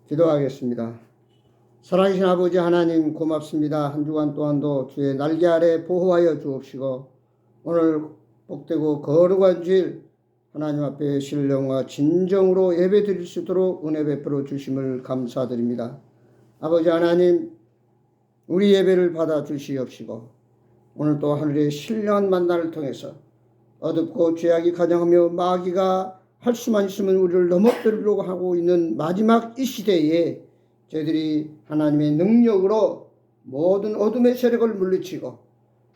기도하겠습니다. 살아계신 아버지 하나님 고맙습니다. 한 주간 또한도 주의 날개 아래 보호하여 주옵시고 오늘 복되고 거룩한 주일 하나님 앞에 신령과 진정으로 예배 드릴 수 있도록 은혜 베풀어 주심을 감사드립니다. 아버지 하나님, 우리 예배를 받아 주시옵시고 오늘도 하늘의 신령한 만나를 통해서 어둡고 죄악이 가장하며 마귀가 할 수만 있으면 우리를 넘어뜨리려고 하고 있는 마지막 이 시대에 저희들이 하나님의 능력으로 모든 어둠의 세력을 물리치고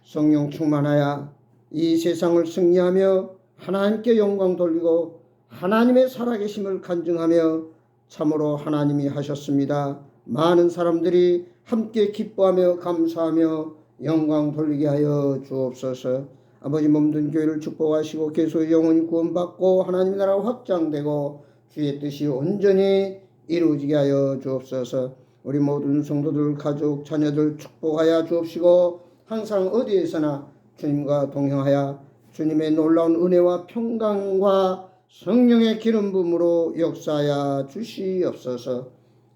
성령 충만하여 이 세상을 승리하며 하나님께 영광 돌리고 하나님의 살아계심을 간증하며 참으로 하나님이 하셨습니다. 많은 사람들이 함께 기뻐하며 감사하며 영광 돌리게 하여 주옵소서. 아버지 몸든 교회를 축복하시고 계속 영원히 구원받고 하나님의 나라가 확장되고 주의 뜻이 온전히 이루어지게 하여 주옵소서. 우리 모든 성도들, 가족, 자녀들 축복하여 주옵시고 항상 어디에서나 주님과 동행하여 주님의 놀라운 은혜와 평강과 성령의 기름 부음으로 역사하여 주시옵소서.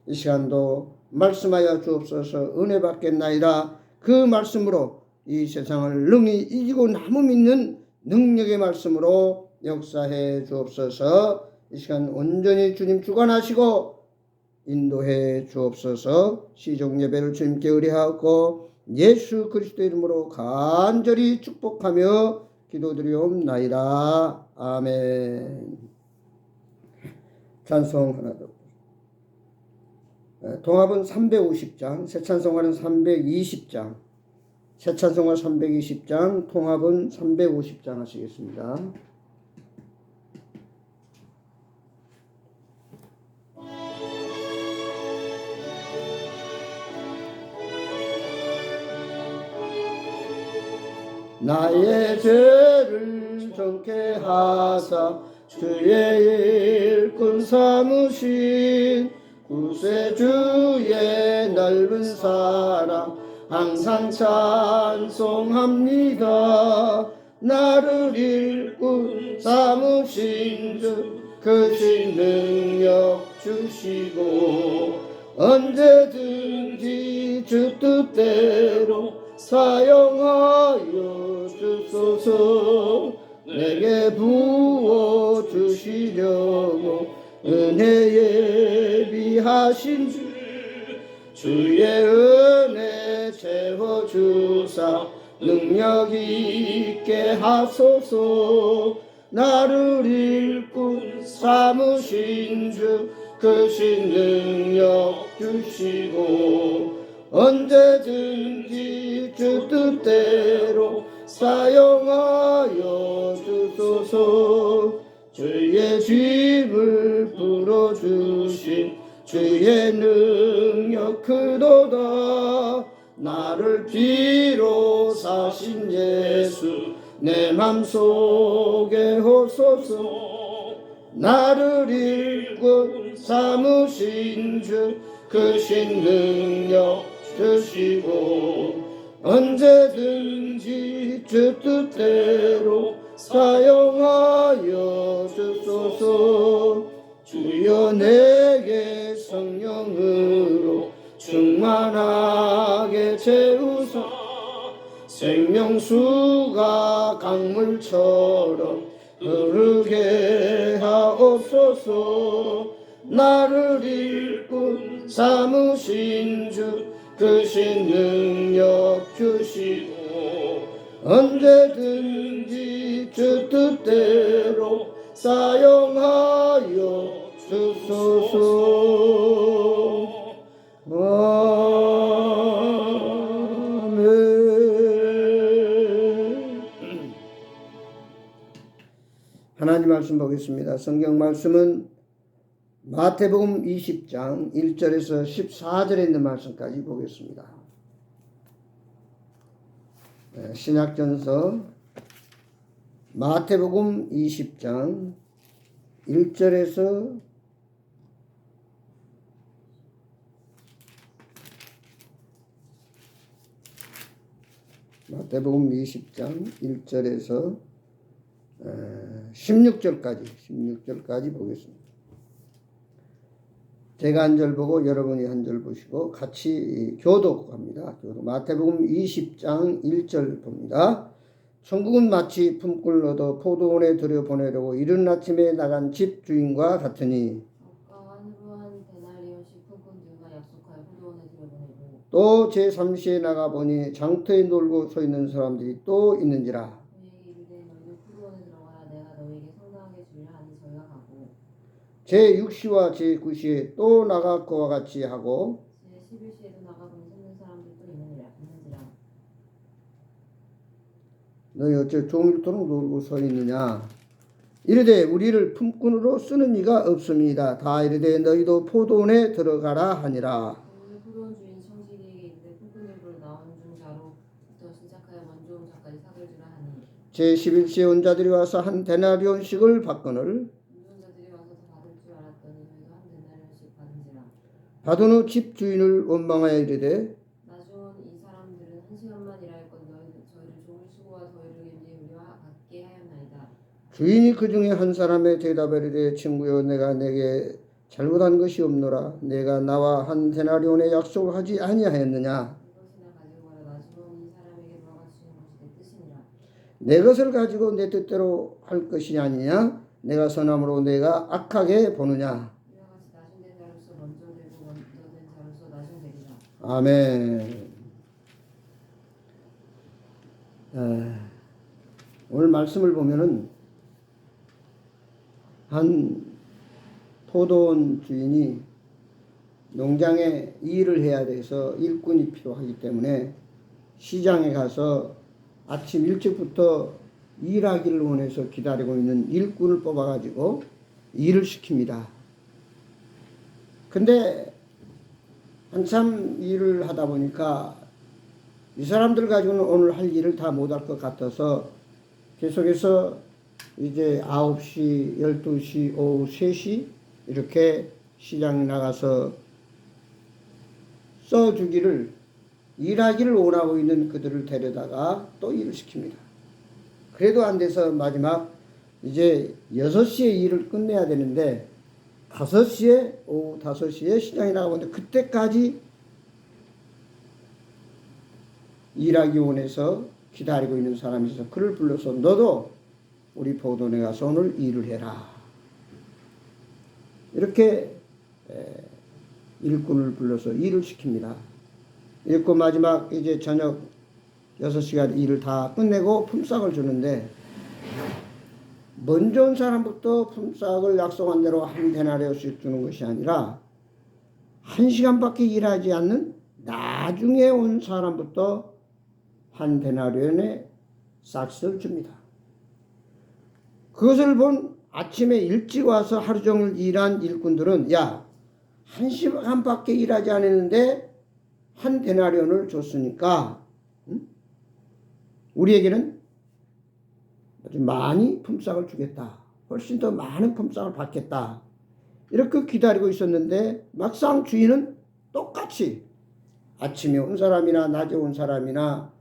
이 시간도 말씀하여 주옵소서. 은혜 받겠나이다. 그 말씀으로 이 세상을 능히 이기고 남음있는 능력의 말씀으로 역사해 주옵소서. 이 시간 온전히 주님 주관하시고 인도해 주옵소서. 시종 예배를 주님께 의뢰하고 예수 그리스도 이름으로 간절히 축복하며 기도드리옵나이다. 아멘. 찬송 하나 더. 동합은 350장, 새 찬송가는 320장, 새 찬송가 320장, 통합은 350장 하시겠습니다. 나의 죄를 정케 하사 주의 일꾼 삼으신 구세주의 넓은 사랑 항상 찬송합니다. 나를 일꾼 삼으신 주 크신 능력 주시고 언제든지 주 뜻대로 사용하여 주소서. 내게 부어 주시려고 은혜에 비하신 주 주의 은혜 채워주사 능력 있게 하소서. 나를 일꾼 삼으신 주 크신 능력 주시고 언제든지 주 뜻대로 사용하여 주소서. 주의 짐을 풀어주신 주의 능력 크도다. 나를 비로 사신 예수 내 맘속에 오소서. 나를 일꾼 삼으신 주 크신 능력 주시고 언제든지 주 뜻대로 사용하여 주소서. 주여 내게 성령으로 충만하게 채우사 생명수가 강물처럼 흐르게 하옵소서. 나를 일꾼 삼으신 주 크신 능력 주시고 언제든지 주 뜻대로 사용하여 주소서. 아멘. 하나님 말씀 보겠습니다. 성경 말씀은 마태복음 20장 1절에서 14절에 있는 말씀까지 보겠습니다. 신약전서 마태복음 20장 1절에서 16절까지 보겠습니다. 제가 한 절 보고 여러분이 한 절 보시고 같이 교독합니다. 교독. 마태복음 20장 1절 봅니다. 천국은 마치 품꾼을 얻어 포도원에 들여보내려고 이른 아침에 나간 집 주인과 같으니 억가와 한 데나리온씩 품꾼들과 약속하여 포도원에 들여보내고 또 제3시에 나가보니 장터에 놀고 서 있는 사람들이 또 있는지라. 그에게 이르되 너희도 포도원에 들어가라. 내가 너희에게 상당하게 주리라 하니 저희가 가고 제6시와 제9시에 또 나가 그와 같이 하고 제11시에도 나가보니 섰는 사람들도 있는지라. 너희 어째 종일토록 놀고 서 있느냐. 이르되 우리를 품꾼으로 쓰는 이가 없습니다. 다 이르되 너희도 포도원에 들어가라 하니라. 오늘 포도원 주인 청지기에게 이르되 품꾼들로 나온 중 자로부터 시작하여 먼저 온 자까지 삭을 주라 하니 제11시에 온 자들이 와서 한 데나리온씩을 받거늘 운전자들이 와서 더 받을 줄 알았더니 너희도 한 데나리온씩 받은지라. 받은 후 집 주인을 원망하여 이르되 나중 이 사람들은 한 시간만 일하였거든 저희를 종일 수고와 더위를 견디 우리와 같게 하였나이다. 주인이 그 중에 한 사람의 대답에 이르되 친구여 내가 내게 잘못한 것이 없노라. 내가 나와 한 데나리온의 약속을 하지 아니하였느냐. 이것이나 가지고 가라. 나중은 이 사람에게 돌아가주시는 것이 내 뜻이니라. 내 것을 가지고 내 뜻대로 할 것이 아니냐. 내가 선함으로 내가 악하게 보느냐. 이와 같이 나중된 자로서 먼저 되고 먼저 된 자로서 나중되리라. 아멘. 오늘 말씀을 보면은 한 포도원 주인이 농장에 일을 해야 돼서 일꾼이 필요하기 때문에 시장에 가서 아침 일찍부터 일하기를 원해서 기다리고 있는 일꾼을 뽑아가지고 일을 시킵니다. 근데 한참 일을 하다 보니까 이 사람들 가지고는 오늘 할 일을 다 못할 것 같아서 계속해서 이제 9시, 12시, 오후 3시 이렇게 시장에 나가서 써주기를 일하기를 원하고 있는 그들을 데려다가 또 일을 시킵니다. 그래도 안 돼서 마지막 이제 6시에 일을 끝내야 되는데 5시에 오후 5시에 시장에 나가보는데 그때까지 일하기 원해서 기다리고 있는 사람이 있어서 그를 불러서 너도 우리 포도원에 가서 오늘 일을 해라. 이렇게 일꾼을 불러서 일을 시킵니다. 일꾼 마지막 이제 저녁 6시간 일을 다 끝내고 품삯을 주는데 먼저 온 사람부터 품삯을 약속한 대로 한 데나리온씩 주는 것이 아니라 1시간밖에 일하지 않는 나중에 온 사람부터 한 데나리온의 싹스를 줍니다. 그것을 본 아침에 일찍 와서 하루 종일 일한 일꾼들은 야, 1시간밖에 일하지 않았는데 한 데나리온을 줬으니까 우리에게는 아주 많이 품삯을 주겠다. 훨씬 더 많은 품삯을 받겠다. 이렇게 기다리고 있었는데 막상 주인은 똑같이 아침에 온 사람이나 낮에 온 사람이나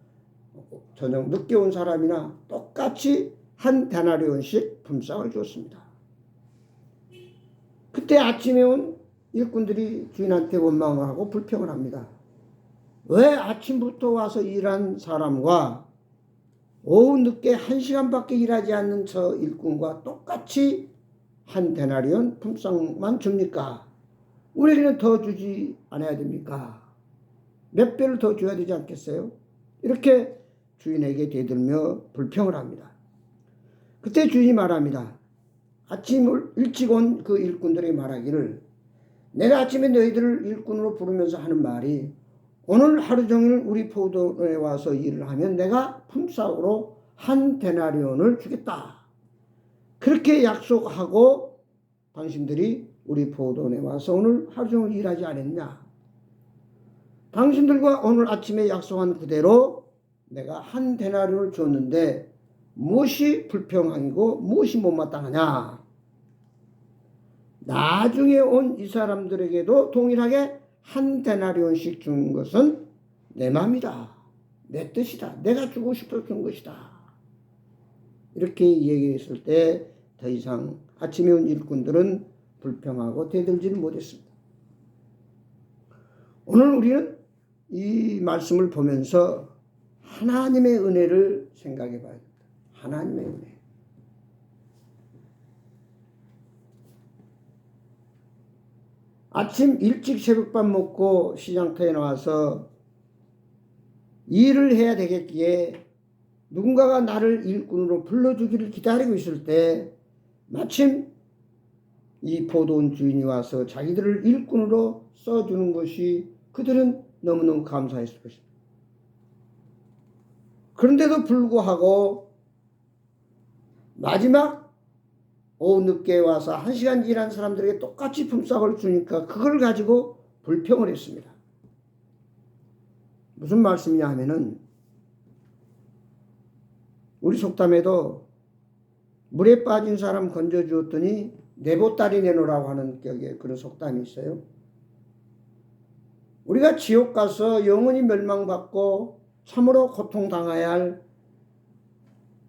저녁 늦게 온 사람이나 똑같이 한 데나리온씩 품삯을 줬습니다. 그때 아침에 온 일꾼들이 주인한테 원망을 하고 불평을 합니다. 왜 아침부터 와서 일한 사람과 오후 늦게 1시간밖에 일하지 않는 저 일꾼과 똑같이 한 데나리온 품삯만 줍니까? 우리에게는 더 주지 않아야 됩니까? 몇 배를 더 줘야 되지 않겠어요? 이렇게 주인에게 대들며 불평을 합니다. 그때 주인이 말합니다. 아침 일찍 온 그 일꾼들이 말하기를 내가 아침에 너희들을 일꾼으로 부르면서 하는 말이 오늘 하루 종일 우리 포도원에 와서 일을 하면 내가 품삯으로 한 데나리온을 주겠다. 그렇게 약속하고 당신들이 우리 포도원에 와서 오늘 하루 종일 일하지 않았냐. 당신들과 오늘 아침에 약속한 그대로 내가 한 데나리온을 줬는데 무엇이 불평하고 무엇이 못마땅하냐. 나중에 온 이 사람들에게도 동일하게 한 데나리온씩 주는 것은 내 마음이다. 내 뜻이다. 내가 주고 싶어 준 것이다. 이렇게 얘기했을 때 더 이상 아침에 온 일꾼들은 불평하고 대들지는 못했습니다. 오늘 우리는 이 말씀을 보면서 하나님의 은혜를 생각해 봐야 됩니다. 하나님의 은혜. 아침 일찍 새벽밥 먹고 시장터에 나와서 일을 해야 되겠기에 누군가가 나를 일꾼으로 불러주기를 기다리고 있을 때 마침 이 포도원 주인이 와서 자기들을 일꾼으로 써주는 것이 그들은 너무너무 감사했을 것입니다. 그런데도 불구하고 마지막 오후 늦게 와서 1시간 일한 사람들에게 똑같이 품삯을 주니까 그걸 가지고 불평을 했습니다. 무슨 말씀이냐 하면은 우리 속담에도 물에 빠진 사람 건져주었더니 내 보따리 내놓으라고 하는 격의 그런 속담이 있어요. 우리가 지옥 가서 영원히 멸망받고 참으로 고통당해야 할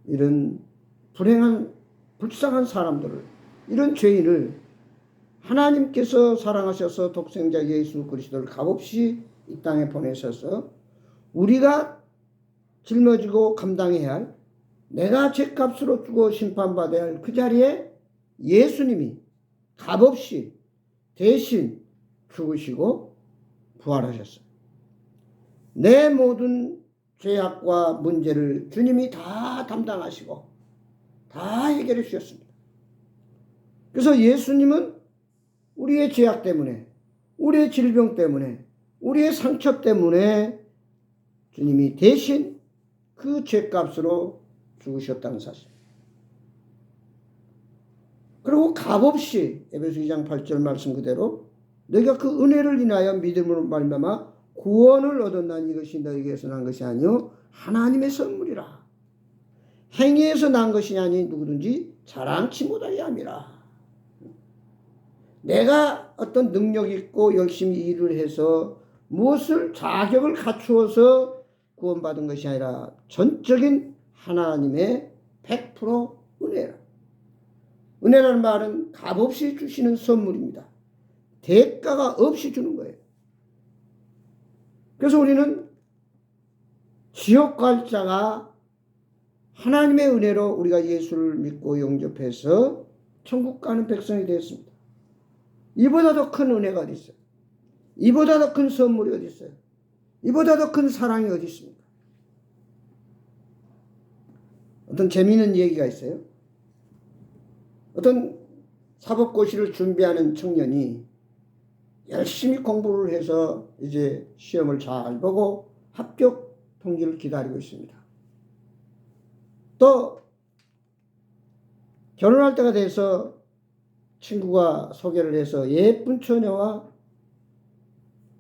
이런 불행한 불쌍한 사람들을, 이런 죄인을 하나님께서 사랑하셔서 독생자 예수 그리스도를 값없이 이 땅에 보내셔서 우리가 짊어지고 감당해야 할, 내가 죄값으로 죽어 심판받아야 할 그 자리에 예수님이 값없이 대신 죽으시고 부활하셨어요. 내 모든 죄악과 문제를 주님이 다 담당하시고 다 해결해 주셨습니다. 그래서 예수님은 우리의 죄악 때문에, 우리의 질병 때문에, 우리의 상처 때문에 주님이 대신 그 죄값으로 죽으셨다는 사실. 그리고 값없이 에베소 2장 8절 말씀 그대로 너희가 그 은혜를 인하여 믿음으로 말미암아 구원을 얻었나니 이것이 너희에게서 난 것이 아니요 하나님의 선물이라. 행위에서 난 것이 아니 누구든지 자랑치 못하게 함이라. 내가 어떤 능력 있고 열심히 일을 해서 무엇을 자격을 갖추어서 구원받은 것이 아니라 전적인 하나님의 100% 은혜라. 은혜라는 말은 값없이 주시는 선물입니다. 대가가 없이 주는 거예요. 그래서 우리는 지옥 갈 자가 하나님의 은혜로 우리가 예수를 믿고 영접해서 천국 가는 백성이 되었습니다. 이보다 더 큰 은혜가 어디 있어요? 이보다 더 큰 선물이 어디 있어요? 이보다 더 큰 사랑이 어디 있습니까? 어떤 재미있는 얘기가 있어요. 어떤 사법고시를 준비하는 청년이 열심히 공부를 해서 이제 시험을 잘 보고 합격 통지를 기다리고 있습니다. 또 결혼할 때가 돼서 친구가 소개를 해서 예쁜 처녀와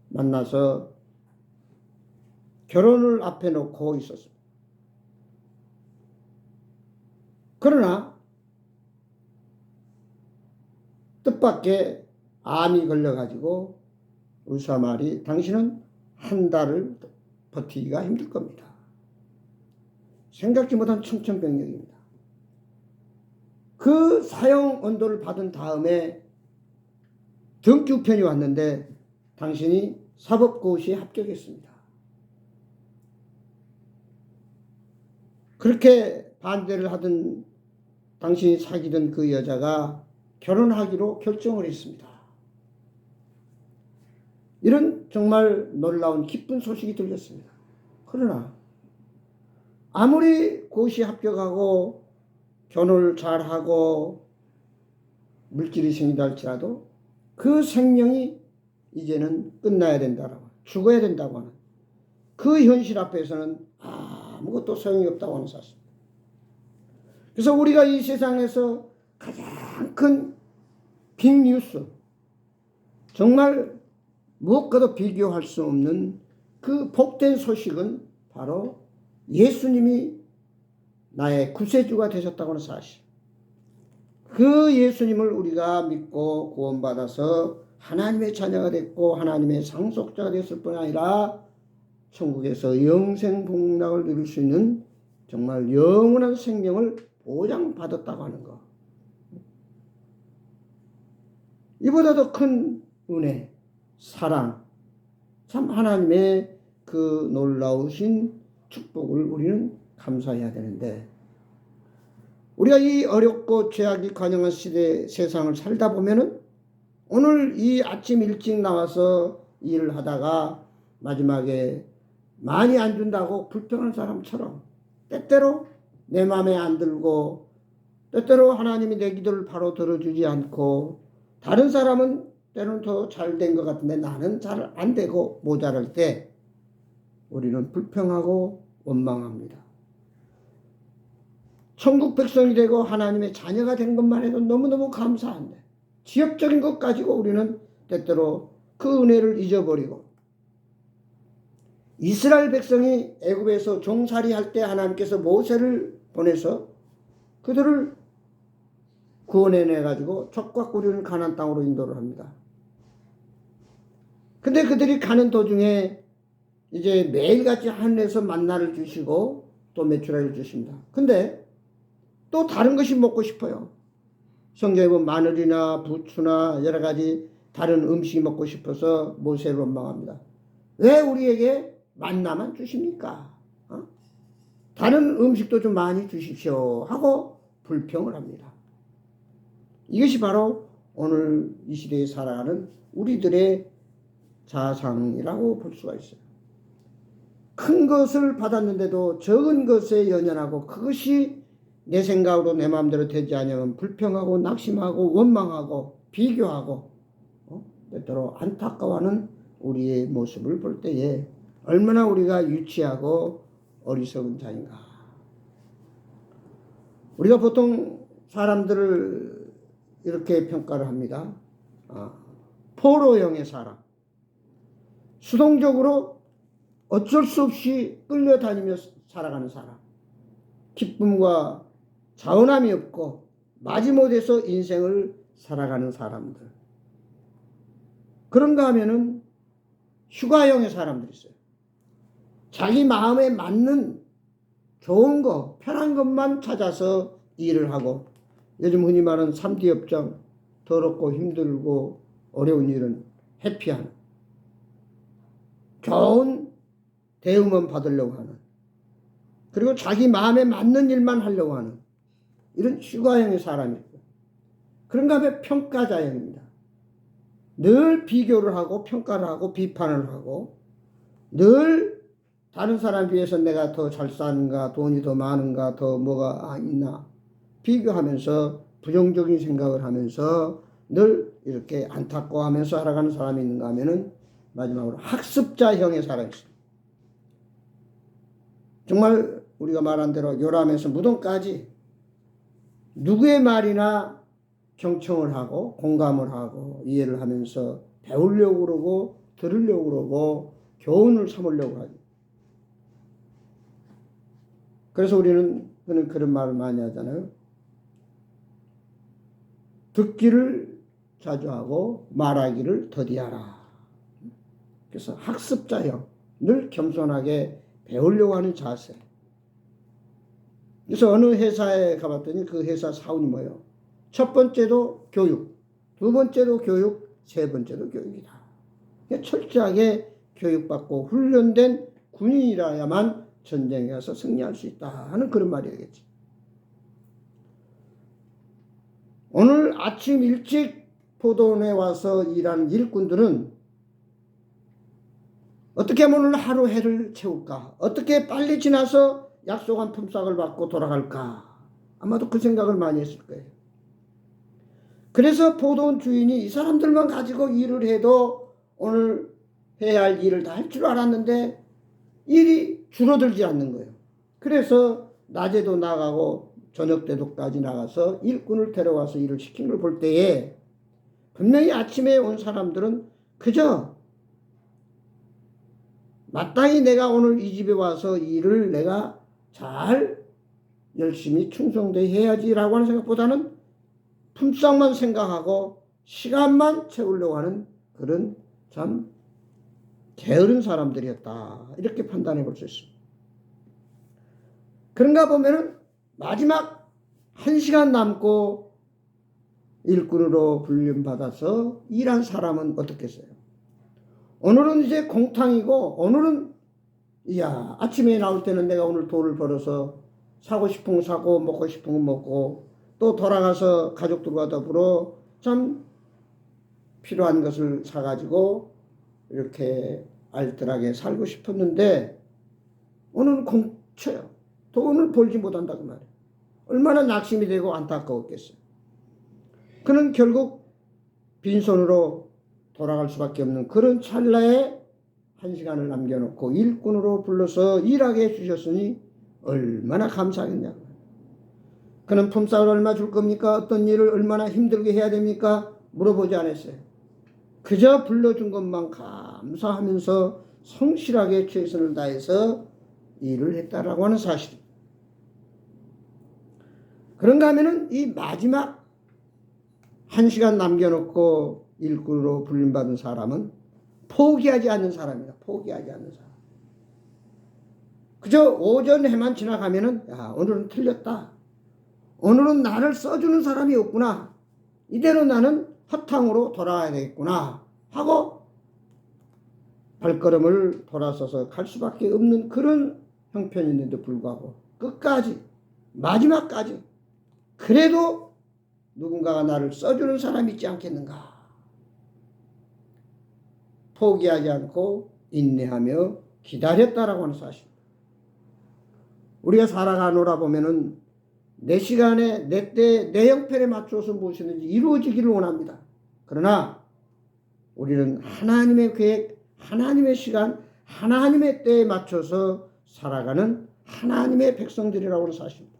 만나서 결혼을 앞에 놓고 있었습니다. 그러나 뜻밖의 암이 걸려가지고 의사 말이 당신은 한 달을 버티기가 힘들 겁니다. 생각지 못한 청천벽력입니다. 그 사형 언도를 받은 다음에 등기우편이 왔는데 당신이 사법고시에 합격했습니다. 그렇게 반대를 하던 당신이 사귀던 그 여자가 결혼하기로 결정을 했습니다. 이런 정말 놀라운 기쁜 소식이 들렸습니다. 그러나 아무리 고시 합격하고 결혼을 잘하고 물질이 생긴다 할지라도 그 생명이 이제는 끝나야 된다라고, 죽어야 된다고 하는 그 현실 앞에서는 아무것도 소용이 없다고 하는 사실. 그래서 우리가 이 세상에서 가장 큰 빅뉴스, 정말 무엇과도 비교할 수 없는 그 복된 소식은 바로 예수님이 나의 구세주가 되셨다고 하는 사실. 그 예수님을 우리가 믿고 구원받아서 하나님의 자녀가 됐고 하나님의 상속자가 됐을 뿐 아니라 천국에서 영생 복락을 누릴 수 있는 정말 영원한 생명을 보장받았다고 하는 것. 이보다 더 큰 은혜, 사랑, 참 하나님의 그 놀라우신 축복을 우리는 감사해야 되는데, 우리가 이 어렵고 죄악이 관영한 시대 세상을 살다 보면은 오늘 이 아침 일찍 나와서 일을 하다가 마지막에 많이 안 준다고 불평한 사람처럼 때때로 내 마음에 안 들고 때때로 하나님이 내 기도를 바로 들어주지 않고 다른 사람은 때로는 더 잘 된 것 같은데 나는 잘 안 되고 모자랄 때 우리는 불평하고 원망합니다. 천국 백성이 되고 하나님의 자녀가 된 것만 해도 너무너무 감사한데 지역적인 것 가지고 우리는 때때로 그 은혜를 잊어버리고, 이스라엘 백성이 애굽에서 종살이할 때 하나님께서 모세를 보내서 그들을 구원해내 가지고 젖과 꿀이 가나안 땅으로 인도를 합니다. 근데 그들이 가는 도중에 이제 매일같이 하늘에서 만나를 주시고 또 메추라기를 주십니다. 근데 또 다른 것이 먹고 싶어요. 성경에 보면 마늘이나 부추나 여러 가지 다른 음식이 먹고 싶어서 모세를 원망합니다. 왜 우리에게 만나만 주십니까? 다른 음식도 좀 많이 주십시오 하고 불평을 합니다. 이것이 바로 오늘 이 시대에 살아가는 우리들의 자상이라고 볼 수가 있어요. 큰 것을 받았는데도 적은 것에 연연하고 그것이 내 생각으로 내 마음대로 되지 않으면 불평하고 낙심하고 원망하고 비교하고 때때로 안타까워하는 우리의 모습을 볼 때에 얼마나 우리가 유치하고 어리석은 자인가. 우리가 보통 사람들을 이렇게 평가를 합니다. 포로형의 사람, 수동적으로 어쩔 수 없이 끌려다니며 살아가는 사람, 기쁨과 자원함이 없고 마지못해서 인생을 살아가는 사람들, 그런가 하면은 휴가형의 사람들이 있어요. 자기 마음에 맞는 좋은 거, 편한 것만 찾아서 일을 하고, 요즘 흔히 말하는 3D 업장, 더럽고 힘들고 어려운 일은 회피하는, 좋은 대우만 받으려고 하는, 그리고 자기 마음에 맞는 일만 하려고 하는 이런 휴가형의 사람이 있고, 그런가 하면 평가자형입니다. 늘 비교를 하고 평가를 하고 비판을 하고 늘 다른 사람 비해서 내가 더 잘 사는가, 돈이 더 많은가, 더 뭐가 있나 비교하면서 부정적인 생각을 하면서 늘 이렇게 안타까워하면서 살아가는 사람이 있는가 하면은 마지막으로 학습자형의 사람이 있습니다. 정말 우리가 말한 대로 요람에서 무덤까지 누구의 말이나 경청을 하고 공감을 하고 이해를 하면서 배우려고 그러고 들으려고 그러고 교훈을 삼으려고 하죠. 그래서 우리는 그런 말을 많이 하잖아요. 듣기를 자주 하고 말하기를 더디하라. 그래서 학습자형, 늘 겸손하게 배우려고 하는 자세. 그래서 어느 회사에 가봤더니 그 회사 사원이 뭐예요? 첫 번째도 교육, 두 번째도 교육, 세 번째도 교육이다. 그러니까 철저하게 교육받고 훈련된 군인이라야만 전쟁에 가서 승리할 수 있다 하는 그런 말이겠지. 오늘 아침 일찍 포도원에 와서 일하는 일꾼들은 어떻게 하면 오늘 하루 해를 채울까? 어떻게 빨리 지나서 약속한 품삯을 받고 돌아갈까? 아마도 그 생각을 많이 했을 거예요. 그래서 포도원 주인이 이 사람들만 가지고 일을 해도 오늘 해야 할 일을 다 할 줄 알았는데 일이 줄어들지 않는 거예요. 그래서 낮에도 나가고 저녁 때도까지 나가서 일꾼을 데려와서 일을 시킨 걸 볼 때에 분명히 아침에 온 사람들은 그저 마땅히 내가 오늘 이 집에 와서 일을 내가 잘 열심히 충성되게 해야지라고 하는 생각보다는 품삯만 생각하고 시간만 채우려고 하는 그런 참 게으른 사람들이었다. 이렇게 판단해 볼 수 있습니다. 그런가 보면은 마지막 1시간 남고 일꾼으로 훈련받아서 일한 사람은 어떻겠어요? 오늘은 이제 공탕이고, 오늘은 이야, 아침에 나올 때는 내가 오늘 돈을 벌어서 사고 싶은 거 사고 먹고 싶은 거 먹고 또 돌아가서 가족들과 더불어 참 필요한 것을 사가지고 이렇게 알뜰하게 살고 싶었는데 오늘은 공쳐요. 돈을 벌지 못한다고 말이에요. 얼마나 낙심이 되고 안타까웠겠어요. 그는 결국 빈손으로 돌아갈 수밖에 없는 그런 찰나에 1시간을 남겨놓고 일꾼으로 불러서 일하게 해주셨으니 얼마나 감사하겠냐고. 그는 품삯을 얼마 줄 겁니까? 어떤 일을 얼마나 힘들게 해야 됩니까? 물어보지 않았어요. 그저 불러준 것만 감사하면서 성실하게 최선을 다해서 일을 했다라고 하는 사실입니다. 그런가 하면은 이 마지막 1시간 남겨놓고 일꾼으로 불림받은 사람은 포기하지 않는 사람이다. 포기하지 않는 사람. 그저 오전 해만 지나가면은 야, 오늘은 틀렸다. 오늘은 나를 써주는 사람이 없구나. 이대로 나는 허탕으로 돌아가야 되겠구나 하고 발걸음을 돌아서서 갈 수밖에 없는 그런 형편인데도 불구하고 끝까지 마지막까지 그래도 누군가가 나를 써주는 사람이 있지 않겠는가. 포기하지 않고 인내하며 기다렸다라고 하는 사실. 우리가 살아가노라 보면은 내 시간에, 내 때, 내 형편에 맞춰서 무엇이든지 이루어지기를 원합니다. 그러나 우리는 하나님의 계획, 하나님의 시간, 하나님의 때에 맞춰서 살아가는 하나님의 백성들이라고 하는 사실입니다.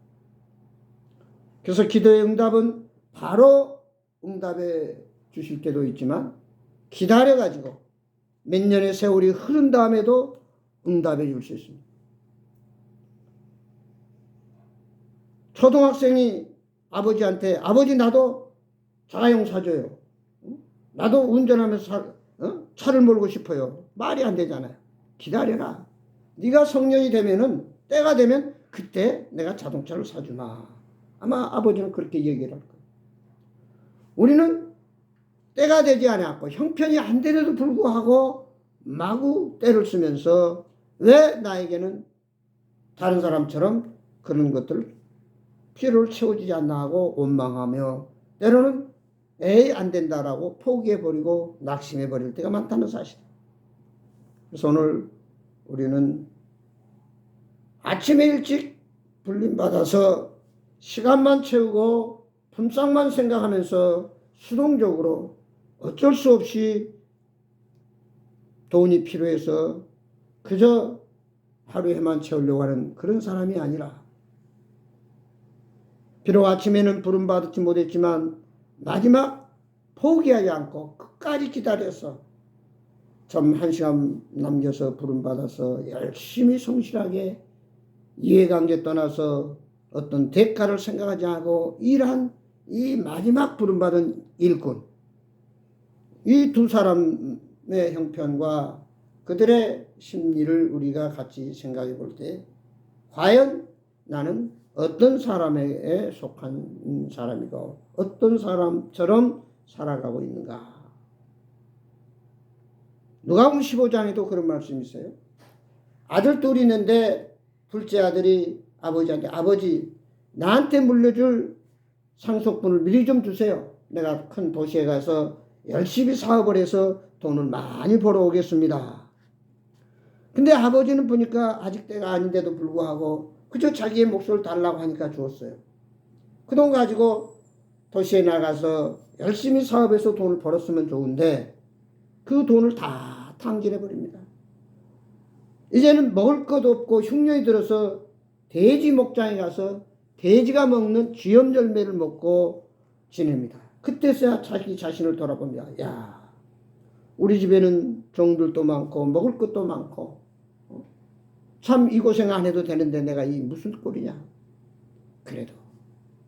그래서 기도의 응답은 바로 응답해 주실 때도 있지만 기다려가지고 몇 년의 세월이 흐른 다음에도 응답해 줄 수 있습니다. 초등학생이 아버지한테 아버지 나도 자가용 사줘요. 나도 운전하면서 차를 몰고 싶어요. 말이 안 되잖아요. 기다려라. 네가 성년이 되면은 때가 되면 그때 내가 자동차를 사주마. 아마 아버지는 그렇게 얘기를 할 거예요. 우리는 때가 되지 않았고 형편이 안 되려도 불구하고 마구 때를 쓰면서 왜 나에게는 다른 사람처럼 그런 것들 필요를 채워지지 않나 하고 원망하며 때로는 에이 안 된다라고 포기해버리고 낙심해버릴 때가 많다는 사실. 그래서 오늘 우리는 아침에 일찍 불림받아서 시간만 채우고 품삯만 생각하면서 수동적으로 어쩔 수 없이 돈이 필요해서 그저 하루에만 채우려고 하는 그런 사람이 아니라 비록 아침에는 부름받지 못했지만 마지막 포기하지 않고 끝까지 기다려서 좀 1시간 남겨서 부름받아서 열심히 성실하게 이해관계 떠나서 어떤 대가를 생각하지 않고 일한 이 마지막 부름받은 일꾼, 이 두 사람의 형편과 그들의 심리를 우리가 같이 생각해 볼 때 과연 나는 어떤 사람에 속한 사람이고 어떤 사람처럼 살아가고 있는가. 누가복음 15장에도 그런 말씀이 있어요. 아들 둘이 있는데 둘째 아들이 아버지한테 아버지 나한테 물려줄 상속분을 미리 좀 주세요. 내가 큰 도시에 가서 열심히 사업을 해서 돈을 많이 벌어오겠습니다. 근데 아버지는 보니까 아직 때가 아닌데도 불구하고 그저 자기의 몫을 달라고 하니까 주었어요. 그 돈 가지고 도시에 나가서 열심히 사업해서 돈을 벌었으면 좋은데 그 돈을 다 탕진해버립니다. 이제는 먹을 것 없고 흉년이 들어서 돼지 목장에 가서 돼지가 먹는 쥐염열매를 먹고 지냅니다. 그때서야 자기 자신을 돌아봅니다. 야, 우리 집에는 종들도 많고 먹을 것도 많고 참 이 고생 안 해도 되는데 내가 이 무슨 꼴이냐. 그래도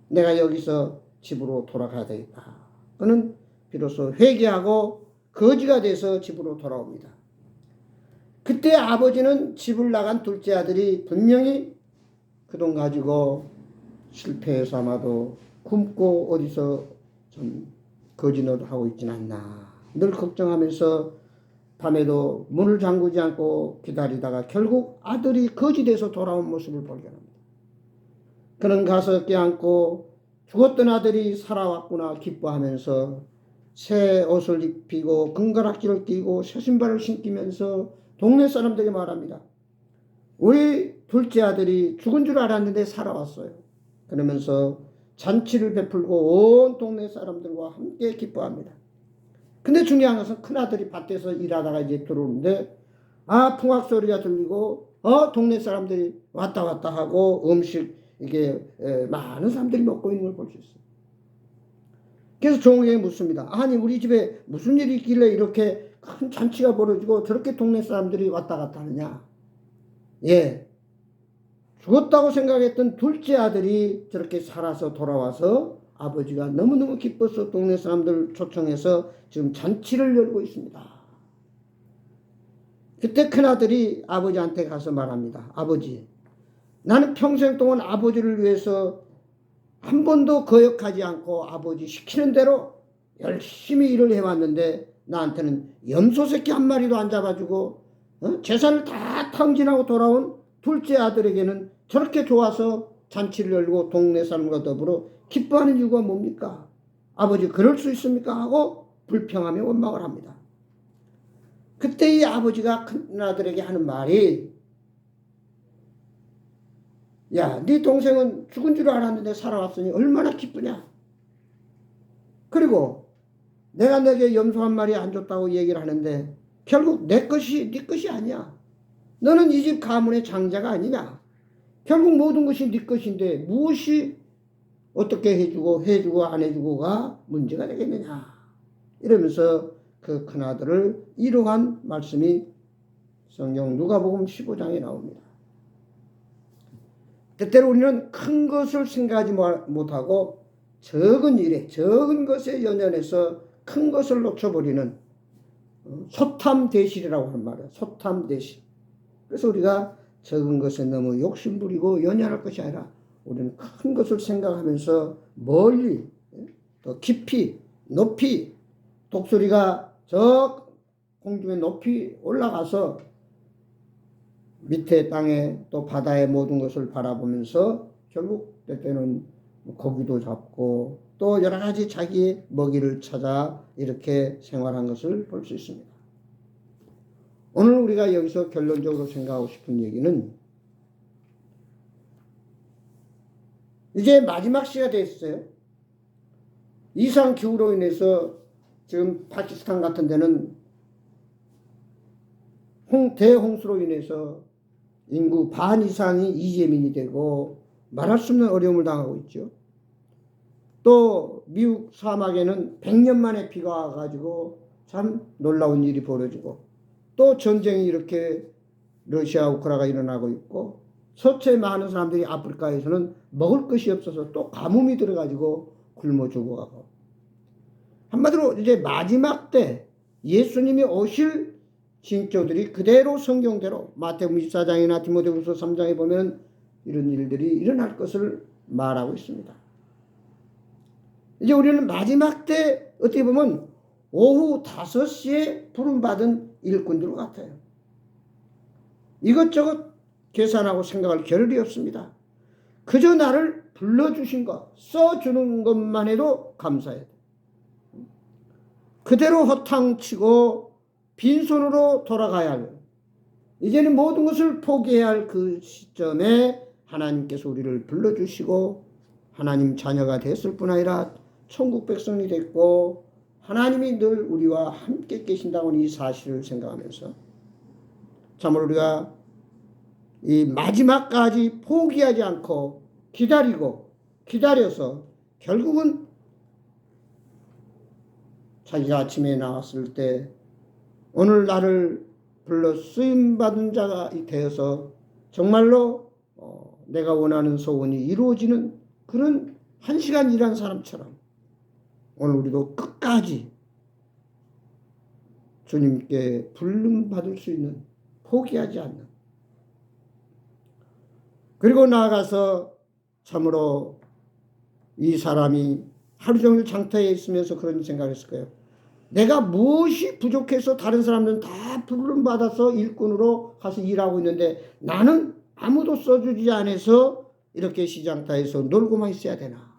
내가 여기서 집으로 돌아가야 되겠다. 그는 비로소 회개하고 거지가 돼서 집으로 돌아옵니다. 그때 아버지는 집을 나간 둘째 아들이 분명히 그 돈 가지고 실패해서 아마도 굶고 어디서 좀 거지 노릇 하고 있진 않나 늘 걱정하면서 밤에도 문을 잠그지 않고 기다리다가 결국 아들이 거지돼서 돌아온 모습을 발견합니다. 그는 가서 껴안고 죽었던 아들이 살아왔구나 기뻐하면서 새 옷을 입히고 금가락지를 끼고 새 신발을 신기면서 동네 사람들에게 말합니다. 우리 둘째 아들이 죽은 줄 알았는데 살아왔어요. 그러면서 잔치를 베풀고 온 동네 사람들과 함께 기뻐합니다. 근데 중요한 것은 큰아들이 밭에서 일하다가 이제 들어오는데 풍악 소리가 들리고 동네 사람들이 왔다 갔다 하고 음식 이게 많은 사람들이 먹고 있는 걸 볼 수 있어요. 그래서 종에게 묻습니다. 아니 우리 집에 무슨 일이 있길래 이렇게 큰 잔치가 벌어지고 저렇게 동네 사람들이 왔다 갔다 하느냐. 예, 죽었다고 생각했던 둘째 아들이 저렇게 살아서 돌아와서 아버지가 너무너무 기뻐서 동네 사람들 초청해서 지금 잔치를 열고 있습니다. 그때 큰아들이 아버지한테 가서 말합니다. 아버지, 나는 평생 동안 아버지를 위해서 한 번도 거역하지 않고 아버지 시키는 대로 열심히 일을 해왔는데 나한테는 염소 새끼 한 마리도 안 잡아주고 재산을 다 탕진하고 돌아온 둘째 아들에게는 저렇게 좋아서 잔치를 열고 동네 사람과 더불어 기뻐하는 이유가 뭡니까? 아버지 그럴 수 있습니까? 하고 불평하며 원망을 합니다. 그때 이 아버지가 큰아들에게 하는 말이 야, 네 동생은 죽은 줄 알았는데 살아왔으니 얼마나 기쁘냐? 그리고 내가 너에게 염소 한 마리 안 줬다고 얘기를 하는데 결국 내 것이 네 것이 아니야. 너는 이 집 가문의 장자가 아니냐? 결국 모든 것이 네 것인데 무엇이 어떻게 해주고 안 해주고가 문제가 되겠느냐? 이러면서 그 큰아들을 위로한 말씀이 성경 누가복음 15장에 나옵니다. 때때로 우리는 큰 것을 생각하지 못하고 적은 일에 적은 것에 연연해서 큰 것을 놓쳐버리는 소탐대실이라고 하는 말이에요. 소탐대실. 그래서 우리가 적은 것에 너무 욕심부리고 연연할 것이 아니라 우리는 큰 것을 생각하면서 멀리 더 깊이 높이 독수리가 저 공중에 높이 올라가서 밑에 땅에 또 바다의 모든 것을 바라보면서 결국 때때는 고기도 잡고 또 여러 가지 자기의 먹이를 찾아 이렇게 생활한 것을 볼 수 있습니다. 오늘 우리가 여기서 결론적으로 생각하고 싶은 얘기는 이제 마지막 시가 됐어요. 이상 기후로 인해서 지금 파키스탄 같은 데는 대홍수로 인해서 인구 반 이상이 이재민이 되고 말할 수 없는 어려움을 당하고 있죠. 또 미국 사막에는 100년 만에 비가 와가지고 참 놀라운 일이 벌어지고 또 전쟁이 이렇게 러시아 우크라이나가 일어나고 있고 서초에 많은 사람들이 아프리카에서는 먹을 것이 없어서 또 가뭄이 들어가지고 굶어 죽어가고 한마디로 이제 마지막 때 예수님이 오실 징조들이 그대로 성경대로 마태복음 24장이나 디모데후서 3장에 보면 이런 일들이 일어날 것을 말하고 있습니다. 이제 우리는 마지막 때 어떻게 보면 오후 5시에 부름받은 일꾼들 같아요. 이것저것 계산하고 생각할 겨를이 없습니다. 그저 나를 불러주신 것, 써주는 것만 해도 감사해요. 그대로 허탕치고 빈손으로 돌아가야 할, 이제는 모든 것을 포기해야 할 그 시점에 하나님께서 우리를 불러주시고 하나님 자녀가 됐을 뿐 아니라 천국 백성이 됐고 하나님이 늘 우리와 함께 계신다는 이 사실을 생각하면서 참으로 우리가 이 마지막까지 포기하지 않고 기다려서 결국은 자기가 아침에 나왔을 때 오늘 나를 불러 쓰임받은 자가 되어서 정말로 내가 원하는 소원이 이루어지는 그런 1시간 일한 사람처럼 오늘 우리도 끝까지 주님께 불름받을 수 있는, 포기하지 않는, 그리고 나아가서 참으로 이 사람이 하루 종일 장터에 있으면서 그런 생각을 했을 거예요. 내가 무엇이 부족해서 다른 사람들은 다 부름받아서 일꾼으로 가서 일하고 있는데 나는 아무도 써주지 않아서 이렇게 시장터에서 놀고만 있어야 되나?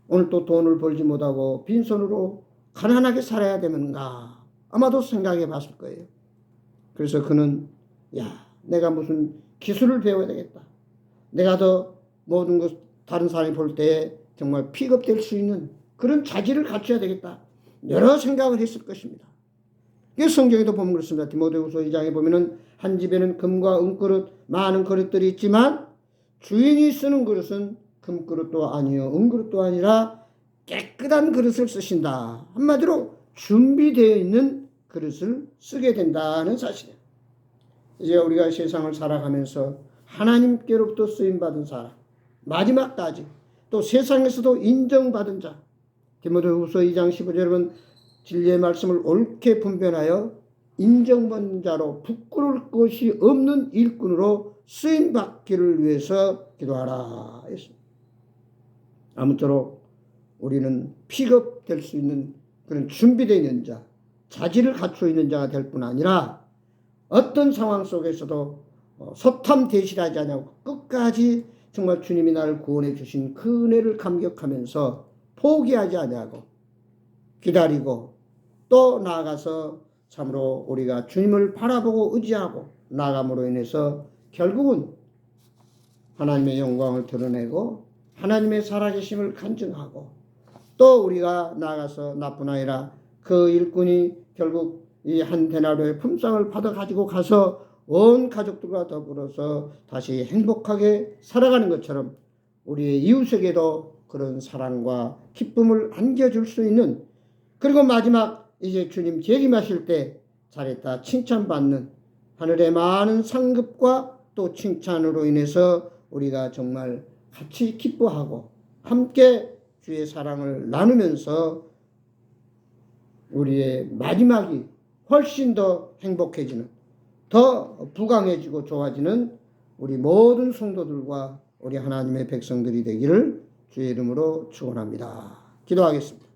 오늘 또 돈을 벌지 못하고 빈손으로 가난하게 살아야 되는가? 아마도 생각해 봤을 거예요. 그래서 그는 내가 무슨 기술을 배워야 되겠다. 내가 더 모든 것 다른 사람이 볼 때 정말 픽업될 수 있는 그런 자질을 갖춰야 되겠다. 여러 생각을 했을 것입니다. 성경에도 보면 그렇습니다. 디모데후서 2장에 보면은 한 집에는 금과 은그릇 많은 그릇들이 있지만 주인이 쓰는 그릇은 금그릇도 아니요 은그릇도 아니라 깨끗한 그릇을 쓰신다. 한마디로 준비되어 있는 그릇을 쓰게 된다는 사실이에요. 이제 우리가 세상을 살아가면서 하나님께로부터 쓰임받은 사람, 마지막까지 또 세상에서도 인정받은 자, 디모데후서 2장 15절은 진리의 말씀을 옳게 분별하여 인정받는 자로 부끄러울 것이 없는 일꾼으로 쓰임받기를 위해서 기도하라 했습니다. 아무쪼록 우리는 픽업될 수 있는 그런 준비되어 있는 자, 자질을 갖추어 있는 자가 될 뿐 아니라 어떤 상황 속에서도 소탐대실하지 않냐고 끝까지 정말 주님이 나를 구원해 주신 그 은혜를 감격하면서 포기하지 않냐고 기다리고 또 나아가서 참으로 우리가 주님을 바라보고 의지하고 나아감으로 인해서 결국은 하나님의 영광을 드러내고 하나님의 살아계심을 간증하고 또 우리가 나아가서 나뿐 아니라 그 일꾼이 결국 이 한 데나리오의 품삯을 받아 가지고 가서 온 가족들과 더불어서 다시 행복하게 살아가는 것처럼 우리의 이웃에게도 그런 사랑과 기쁨을 안겨줄 수 있는, 그리고 마지막 이제 주님 재림하실 때 잘했다 칭찬받는 하늘의 많은 상급과 또 칭찬으로 인해서 우리가 정말 같이 기뻐하고 함께 주의 사랑을 나누면서 우리의 마지막이 훨씬 더 행복해지는, 더 부강해지고 좋아지는 우리 모든 성도들과 우리 하나님의 백성들이 되기를 주의 이름으로 축원합니다. 기도하겠습니다.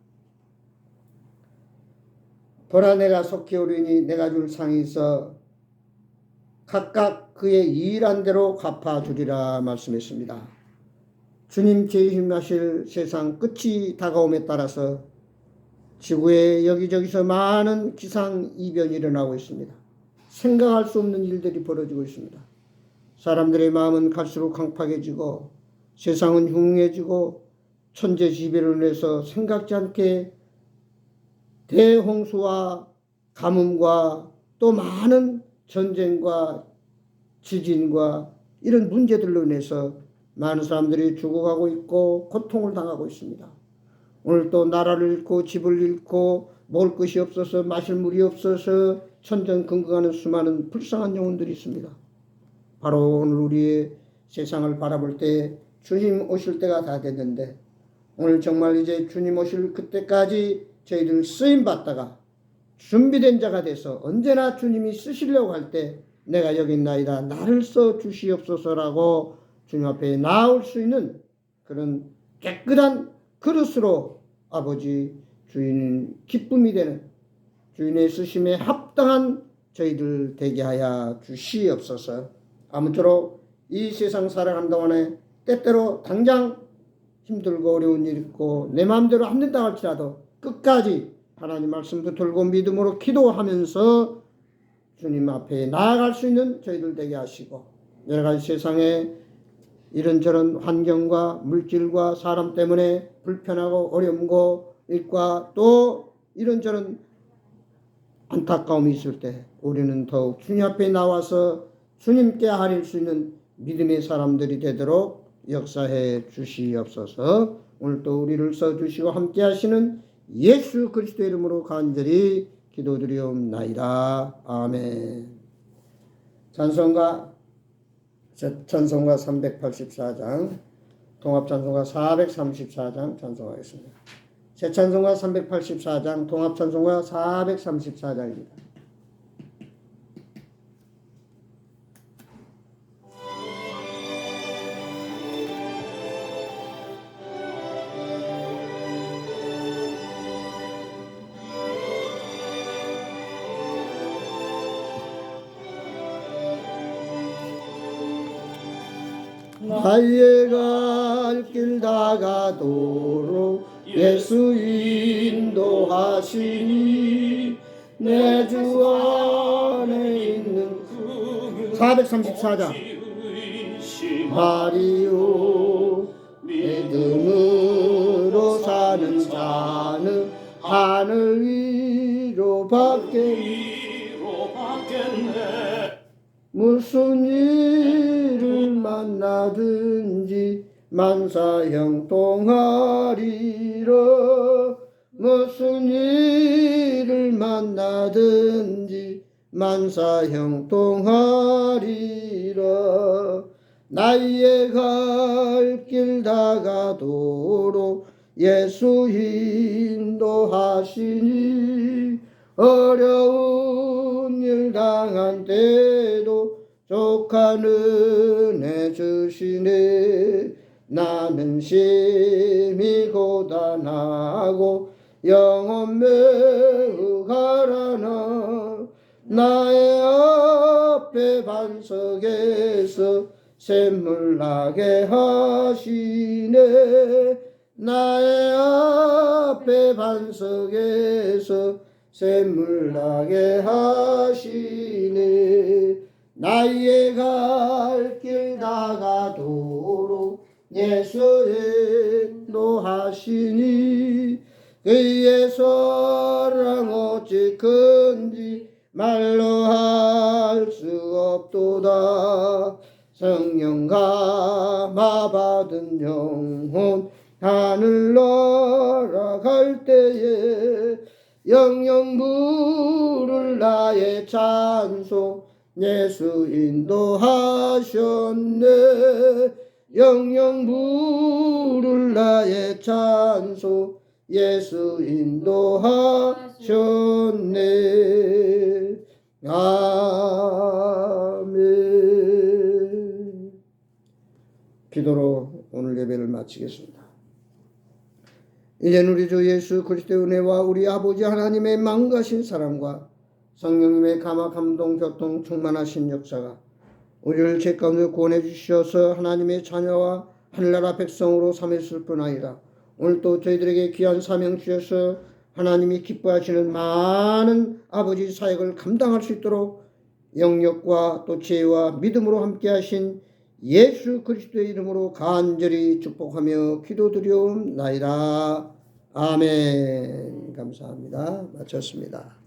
보라 내가 속히 오르니 내가 줄 상이 있어 각각 그의 일한 대로 갚아주리라 말씀했습니다. 주님 재림하실 세상 끝이 다가옴에 따라서 지구에 여기저기서 많은 기상이변이 일어나고 있습니다. 생각할 수 없는 일들이 벌어지고 있습니다. 사람들의 마음은 갈수록 강팍해지고 세상은 흉흉해지고 천재지변으로 인해서 생각지 않게 대홍수와 가뭄과 또 많은 전쟁과 지진과 이런 문제들로 인해서 많은 사람들이 죽어가고 있고 고통을 당하고 있습니다. 오늘 또 나라를 잃고 집을 잃고 먹을 것이 없어서 마실 물이 없어서 천정긍긍하는 수많은 불쌍한 영혼들이 있습니다. 바로 오늘 우리의 세상을 바라볼 때 주님 오실 때가 다 됐는데 오늘 정말 이제 주님 오실 그때까지 저희들 쓰임받다가 준비된 자가 돼서 언제나 주님이 쓰시려고 할 때 내가 여기 있나이다 나를 써 주시옵소서라고 주님 앞에 나올 수 있는 그런 깨끗한 그릇으로 아버지 주인 기쁨이 되는 주인의 쓰심에 합당한 저희들 되게 하여 주시옵소서. 아무쪼록 이 세상 살아가는 동안에 때때로 당장 힘들고 어려운 일 있고 내 마음대로 안 된다 할지라도 끝까지 하나님 말씀 붙들고 믿음으로 기도하면서 주님 앞에 나아갈 수 있는 저희들 되게 하시고 여러 가지 세상에 이런저런 환경과 물질과 사람 때문에 불편하고 어려움과 또 이런저런 안타까움이 있을 때 우리는 더욱 주님 앞에 나와서 주님께 아릴 수 있는 믿음의 사람들이 되도록 역사해 주시옵소서. 오늘 또 우리를 써주시고 함께 하시는 예수 그리스도의 이름으로 간절히 기도드리옵나이다. 아멘. 찬송가 384장, 동합찬송가 434장 찬송하겠습니다. 새 찬송가 384장, 동합찬송가 434장입니다. 나의 갈 길 다가도록 예수 인도하시니 내 주 안에 있는 434장 마리오 믿음으로 사는 자는 하늘 위로 받겠네. 무슨 일을 만나든지 만사형통하리라. 무슨 일을 만나든지 만사형통하리라. 나의 갈 길 다가도록 예수 인도하시니 어려운 일 당한 때도 족한 은혜 주시네. 나는 심히 고단하고 영혼 매우 가라나 나의 앞에 반석에서 샘물 나게 하시네. 나의 앞에 반석에서 샘물 나게 하시네. 나의 갈 길 다가도록 예수 인도하시니 그의 사랑 어찌 큰지 말로 할 수 없도다. 성령 감화 받은 영혼 하늘 날아갈 때에 영영 부를 나의 찬송 예수 인도하셨네. 영영 부를 나의 찬송 예수 인도하셨네. 아멘. 기도로 오늘 예배를 마치겠습니다. 이제는 우리 주 예수 그리스도의 은혜와 우리 아버지 하나님의 망가신 사랑과 성령님의 감화 감동 교통 충만하신 역사가 우리를 죄 가운데 구원해 주셔서 하나님의 자녀와 하늘나라 백성으로 삼으실 뿐 아니라 오늘 또 저희들에게 귀한 사명 주셔서 하나님이 기뻐하시는 많은 아버지 사역을 감당할 수 있도록 영역과 또 지혜와 믿음으로 함께 하신 예수 그리스도의 이름으로 간절히 축복하며 기도드리옵나이다. 아멘. 감사합니다. 마쳤습니다.